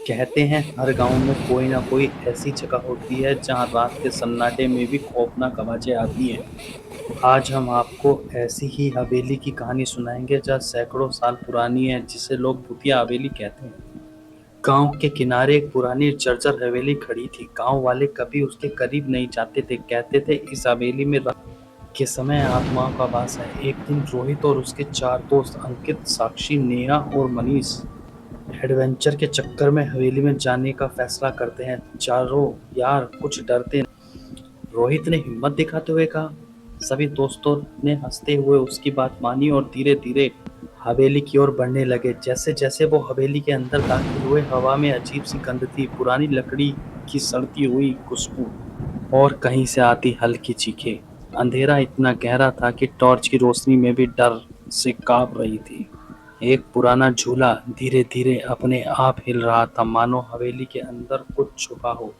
कहते हैं हर गांव में कोई ना कोई ऐसी जगह होती है जहां रात के सन्नाटे में भी खौफनाक आवाजें आती हैं। आज हम आपको ऐसी ही हवेली की कहानी सुनाएंगे जो सैकड़ों साल पुरानी है, जिसे लोग भूतिया हवेली कहते हैं। गांव के किनारे एक पुरानी जर्जर हवेली खड़ी थी। गांव वाले कभी उसके करीब नहीं जाते थे। कहते थे इस हवेली में रात के समय आत्माओं का वास है। एक दिन रोहित और उसके चार दोस्त अंकित, साक्षी, नेहा और मनीष एडवेंचर के चक्कर में हवेली में जाने का फैसला करते हैं। चारों यार कुछ डरते नहीं। रोहित ने हिम्मत दिखाते हुए कहा। सभी दोस्तों ने हंसते हुए उसकी बात मानी और धीरे धीरे हवेली की ओर बढ़ने लगे। जैसे जैसे वो हवेली के अंदर दाखिल हुए, हवा में अजीब सी गंध थी, पुरानी लकड़ी की सड़ती हुई खुशबू और कहीं से आती हल्की चीखें। अंधेरा इतना गहरा था कि टॉर्च की रोशनी में भी डर से कांप रही थी। एक पुराना झूला धीरे धीरे अपने आप हिल रहा था, मानो हवेली के अंदर कुछ छुपा हो।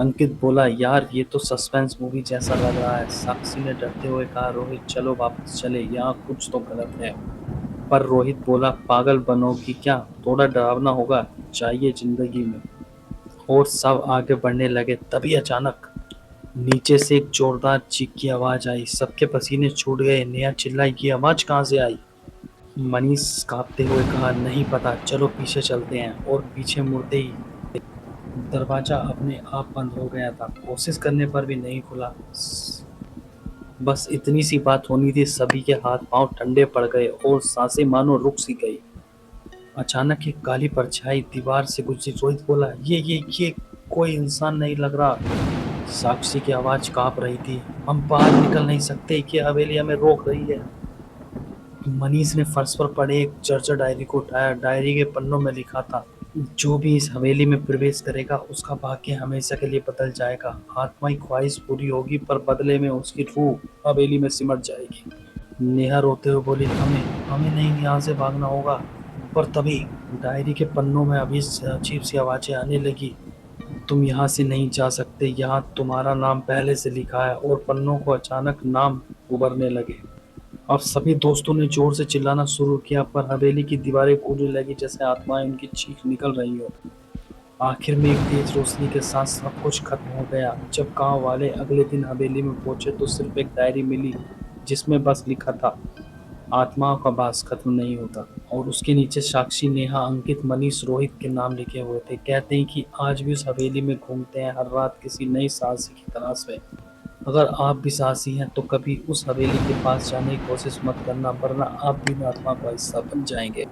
अंकित बोला, यार ये तो सस्पेंस मूवी जैसा लग रहा है। साक्षी ने डरते हुए कहा, रोहित चलो वापस चले, यहाँ कुछ तो गलत है। पर रोहित बोला, पागल बनोगी क्या, थोड़ा डरावना होगा चाहिए जिंदगी में। और सब आगे बढ़ने लगे। तभी अचानक नीचे से एक जोरदार चीख की आवाज आई। सबके पसीने छूट गए। नेहा चिल्लाई, ये आवाज कहाँ से आई? मनीष कांपते हुए कहा, नहीं पता, चलो पीछे चलते हैं। और पीछे मुड़ते ही दरवाजा अपने आप बंद हो गया था। कोशिश करने पर भी नहीं खुला। बस इतनी सी बात होनी थी। सभी के हाथ पांव ठंडे पड़ गए और सांसें मानो रुक सी गई। अचानक एक काली परछाई दीवार से गुजरी। रोहित बोला, ये कोई इंसान नहीं लग रहा। साक्षी की आवाज कांप रही थी, हम बाहर निकल नहीं सकते, ये हवेली हमें रोक रही है। मनीष ने फर्श पर पड़े एक जर्जर डायरी को उठाया। डायरी के पन्नों में लिखा था, जो भी इस हवेली में प्रवेश करेगा उसका भाग्य हमेशा के लिए बदल जाएगा। आत्मा की ख्वाहिश पूरी होगी पर बदले में उसकी रूह हवेली में सिमट जाएगी। नेहा रोते हुए बोली, हमें हमें नहीं, यहाँ से भागना होगा। पर तभी डायरी के पन्नों में अभी अजीब सी आवाजें आने लगी। तुम यहाँ से नहीं जा सकते, यहाँ तुम्हारा नाम पहले से लिखा है। और पन्नों को अचानक नाम उभरने लगे। अब सभी दोस्तों ने जोर से चिल्लाना शुरू किया, पर हवेली की दीवारें गूंजने लगी जैसे आत्माएं उनकी चीख निकल रही हो। आखिर में एक तेज रोशनी के साथ सब कुछ खत्म हो गया। जब गांव वाले अगले दिन हवेली में पहुंचे तो सिर्फ एक डायरी मिली, जिसमें बस लिखा था, आत्माओं का वास खत्म नहीं होता। और उसके नीचे साक्षी, नेहा, अंकित, मनीष, रोहित के नाम लिखे हुए थे। कहते हैं कि आज भी उस हवेली में घूमते हैं, हर रात किसी नई साहसी की तलाश में। अगर आप भी साहसी हैं तो कभी उस हवेली के पास जाने की कोशिश मत करना, वरना आप भी इन आत्मा का हिस्सा बन जाएंगे।